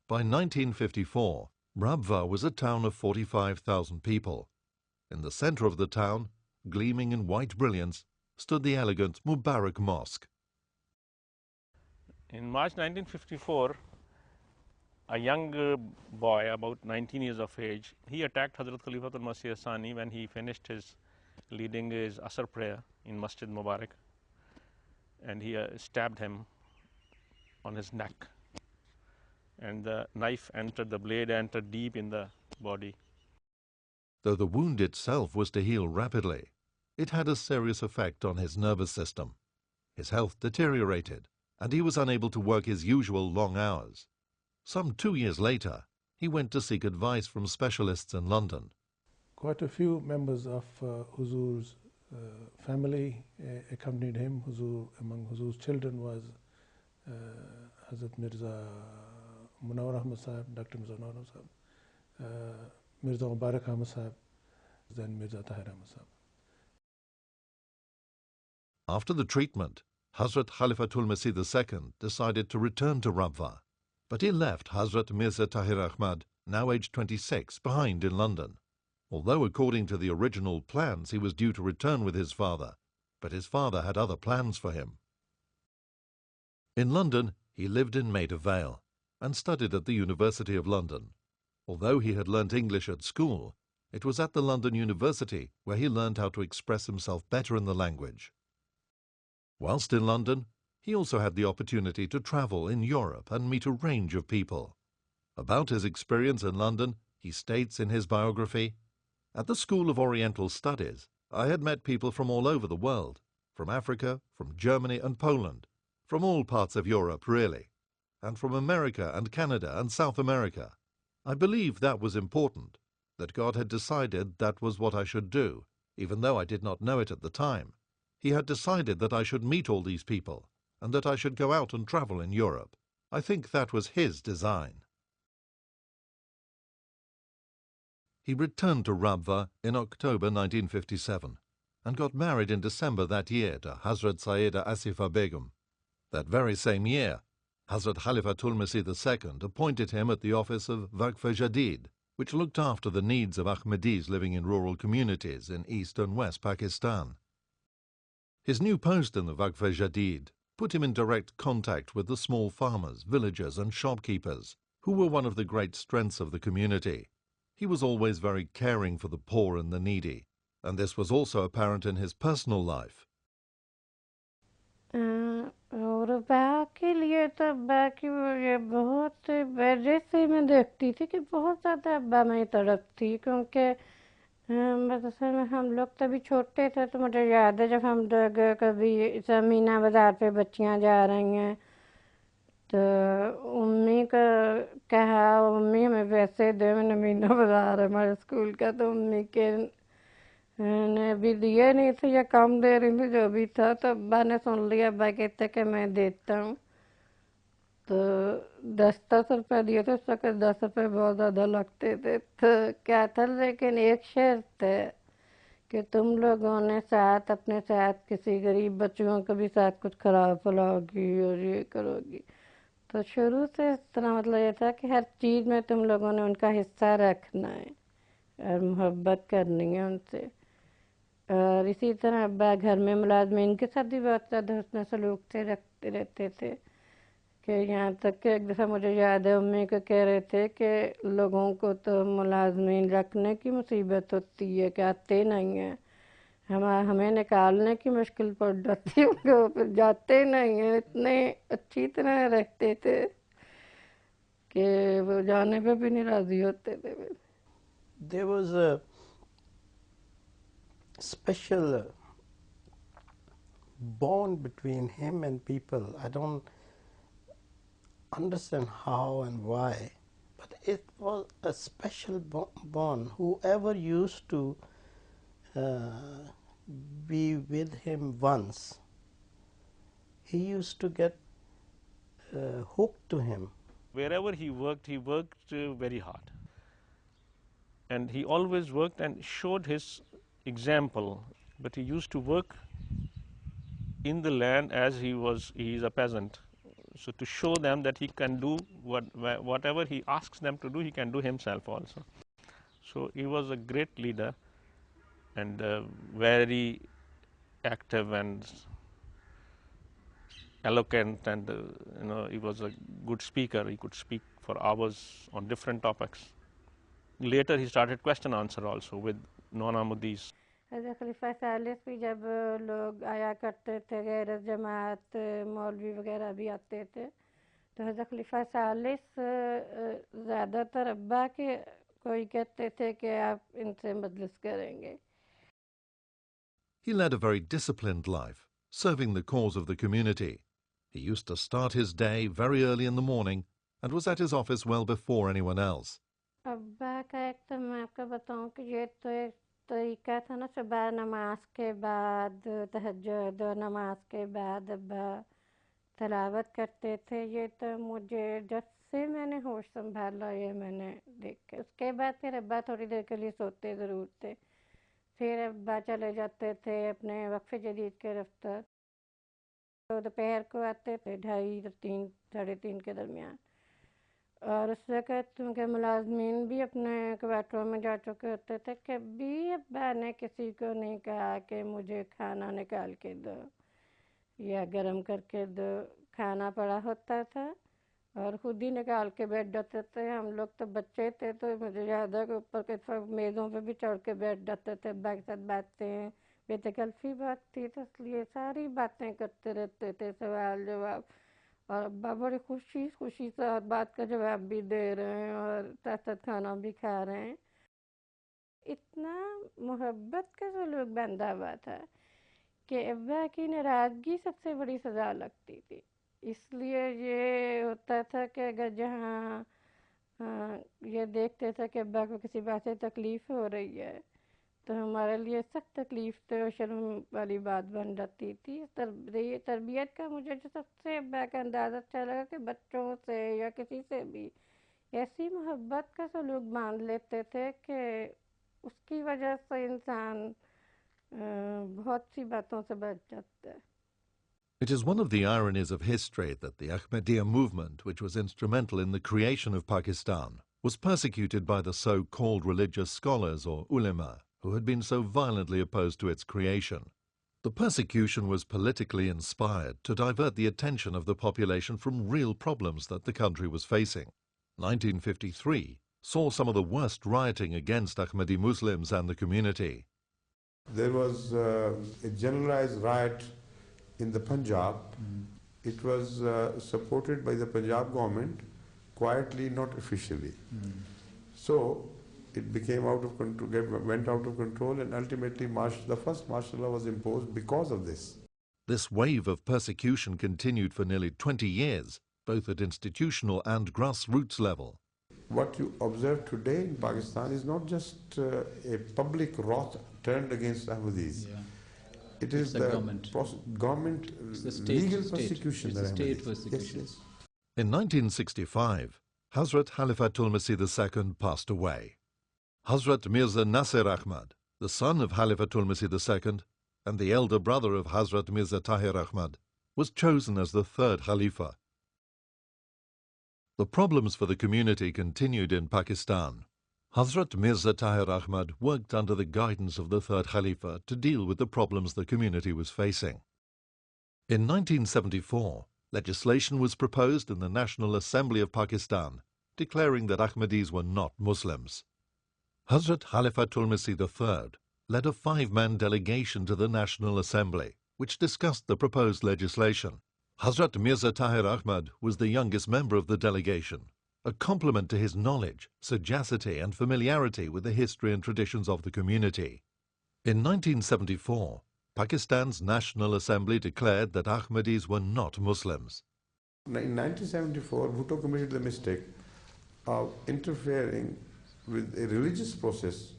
By 1954, Rabwa was a town of 45,000 people. In the center of the town, gleaming in white brilliance, stood the elegant Mubarak Mosque. In March 1954, a young boy, about 19 years of age, he attacked Hazrat Khalifatul Masih Sani when he finished his leading his Asr prayer in Masjid Mubarak, and he stabbed him on his neck, and the knife entered, the blade entered deep in the body. Though the wound itself was to heal rapidly, it had a serious effect on his nervous system. His health deteriorated, and he was unable to work his usual long hours. Some 2 years later, he went to seek advice from specialists in London. Quite a few members of Huzur's family accompanied him. Among Huzur's children was Hazrat Mirza Ahmad Sahib, Dr. Mirza Ahmad, Mirza Mubarak Ahmad Sahib, then Mirza Tahir Ahmad Sahib. After the treatment, Hazrat Khalifatul Masih II decided to return to Rabwa, but he left Hazrat Mirza Tahir Ahmad, now aged 26, behind in London. Although according to the original plans he was due to return with his father, but his father had other plans for him. In London, he lived in Maida Vale and studied at the University of London. Although he had learnt English at school, it was at the London University where he learned how to express himself better in the language. Whilst in London, he also had the opportunity to travel in Europe and meet a range of people. About his experience in London, he states in his biography, "At the School of Oriental Studies, I had met people from all over the world, from Africa, from Germany and Poland, from all parts of Europe really, and from America and Canada and South America. I believe that was important, that God had decided that was what I should do, even though I did not know it at the time. He had decided that I should meet all these people, and that I should go out and travel in Europe. I think that was his design." He returned to Rabwa in October 1957 and got married in December that year to Hazrat Sayyida Asifa Begum. That very same year, Hazrat Khalifatul Masih II appointed him at the office of Waqf-e-Jadid, which looked after the needs of Ahmadis living in rural communities in East and West Pakistan. His new post in the Waqf-e-Jadid put him in direct contact with the small farmers, villagers and shopkeepers, who were one of the great strengths of the community. He was always very caring for the poor and the needy, and this was also apparent in his personal life. और अब्बा के लिए तो अब्बा की मुझे बहुत वजह से मैं देखती थी कि बहुत ज़्यादा अब्बा में तड़पती, क्योंकि मदरसे में हम लोग तभी छोटे थे, तो मुझे याद है जब हम कभी मीना बाज़ार पे बच्चियाँ जा रही हैं तो उम्मी का कहा, उम्मी हमें पैसे दे, मैंने मीना बाज़ार है हमारे स्कूल का, तो उम्मी के ने भी दिए नहीं थे या कम दे रही थी, जो भी था, तो अब्बा ने सुन लिया, अब्बा कहते कि मैं देता हूँ, तो 10-10 रुपये दिए थे। उस वक्त 10 रुपये बहुत ज़्यादा लगते थे, तो क्या था, लेकिन एक शर्त है कि तुम लोगों ने साथ अपने साथ किसी गरीब बच्चों को भी साथ कुछ खराब फलाओगी और ये करोगी। तो शुरू से इस तरह मतलब ये था कि हर चीज़ में तुम लोगों ने उनका हिस्सा रखना है और मोहब्बत करनी है उनसे। और इसी तरह अब्बा घर में मुलाजमीन के साथ भी बहुत ज़्यादा हुस्न सलूक से रखते रहते थे, कि यहाँ तक कि एक दफ़ा मुझे याद है उम्मी को कह रहे थे कि लोगों को तो मुलाजमीन रखने की मुसीबत होती है कि आते नहीं हैं, हमें निकालने की मुश्किल पड़ जाती है, वो फिर जाते नहीं हैं। इतने अच्छी तरह रखते थे कि वो जाने पे भी नहीं राज़ी होते थे। There was a special bond between him and people. I don't understand how and why, but it was a special bond. Whoever used to be with him once, he used to get hooked to him. Wherever he worked very hard, and he always worked and showed his example. But he used to work in the land as he is a peasant, So to show them that he can do whatever he asks them to do, he can do himself also. So he was a great leader and very active and eloquent, and he was a good speaker. He could speak for hours on different topics. Later he started question answer also with non-Ahmadis. हज़रत खलीफा सालिस भी जब लोग आया करते थे, गैर जमात मौलवी वगैरह भी आते थे, तो हज़रत खलीफा सालिस ज़्यादातर अब्बा के कोई कहते थे कि आप इनसे मजलिस करेंगे. He led a very disciplined life, serving the cause of the community. He used to start his day very early in the morning and was at his office well before anyone else. अब्बा का एक तो मैं आपको बताऊं कि ये तो एक तरीका था ना, सुबह नमाज के बाद, तहज्जुद नमाज के बाद अब्बा तलावत करते थे. ये तो मुझे जब से मैंने होश संभाला ये मैंने देखा. उसके बाद फिर अब्बा थोड़ी देर के लिए सोते ज़रूर थे. फिर अब्बा चले जाते थे अपने वक्फ जदीद के दफ्तर. तो दोपहर को आते थे 2:30 साढ़े 3 के दरमियान. और उस वक़्त उनके मुलाजमीन भी अपने क्वार्टरों में जा चुके होते थे. कभी अब्बा ने किसी को नहीं कहा कि मुझे खाना निकाल के दो या गरम करके दो. खाना पड़ा होता था और ख़ुद ही निकाल के बैठ जाते थे. हम लोग तो बच्चे थे तो मुझे याद है कि ऊपर के मेज़ों पे भी चढ़ के बैठ जाते थे. अब्बा के साथ बातें, बेतकल्फ़ी बात थी तो इसलिए सारी बातें करते रहते थे, सवाल जवाब. और अब्बा बड़ी खुशी खुशी से हर बात का जवाब भी दे रहे हैं और साथ साथ खाना भी खा रहे हैं. इतना मोहब्बत का सलूक बंधा हुआ था कि अब्बा की नाराज़गी सबसे बड़ी सज़ा लगती थी. इसलिए ये होता था कि अगर जहाँ ये देखते थे कि अब्बा को किसी बात से तकलीफ़ हो रही है तो हमारे लिए सख्त तकलीफ़ तो शर्म वाली बात बन जाती थी. तरबियत का मुझे जो सबसे अब्बा का अंदाज़ा अच्छा लगा कि बच्चों से या किसी से भी ऐसी मोहब्बत का सलूक बांध लेते थे कि उसकी वजह से इंसान बहुत सी बातों से बच जाता है. It is one of the ironies of history that the Ahmadiyya movement, which was instrumental in the creation of Pakistan, was persecuted by the so-called religious scholars or ulema, who had been so violently opposed to its creation. The persecution was politically inspired to divert the attention of the population from real problems that the country was facing. 1953 saw some of the worst rioting against Ahmadi Muslims and the community. There was a generalized riot in the Punjab. It was supported by the Punjab government, quietly, not officially. So it became out of control, went out of control, and ultimately the first martial law was imposed because of this. This wave of persecution continued for nearly 20 years, both at institutional and grassroots level. What you observe today in Pakistan is not just a public wrath turned against Ahmadis. Yeah. It is the government it's the state, legal persecution. It's the state persecution. Yes, yes. In 1965, Hazrat Khalifatul Masih II passed away. Hazrat Mirza Tahir Ahmad, the son of Khalifatul Masih II and the elder brother of Hazrat Mirza Tahir Ahmad, was chosen as the third Khalifa. The problems for the community continued in Pakistan. Hazrat Mirza Tahir Ahmad worked under the guidance of the third Khalifa to deal with the problems the community was facing. In 1974, legislation was proposed in the National Assembly of Pakistan declaring that Ahmadis were not Muslims. Hazrat Khalifatul Masih III led a 5-man delegation to the National Assembly, which discussed the proposed legislation. Hazrat Mirza Tahir Ahmad was the youngest member of the delegation, a compliment to his knowledge, sagacity and familiarity with the history and traditions of the community. In 1974, Pakistan's National Assembly declared that Ahmadis were not Muslims. In 1974, Bhutto committed the mistake of interfering with a religious process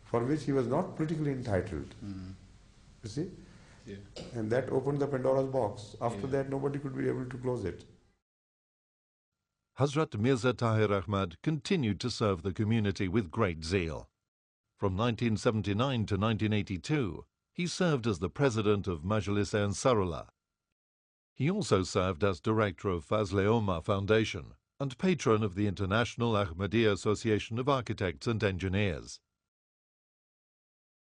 for which he was not politically entitled. You see? Yeah. And that opened the Pandora's box. After that, nobody could be able to close it. Hazrat Mirza Tahir Ahmad continued to serve the community with great zeal. From 1979 to 1982, he served as the president of Majlis-e Ansarullah, He also served as director of Fazle-e-Ummah Foundation and patron of the International Ahmadiyya Association of Architects and Engineers.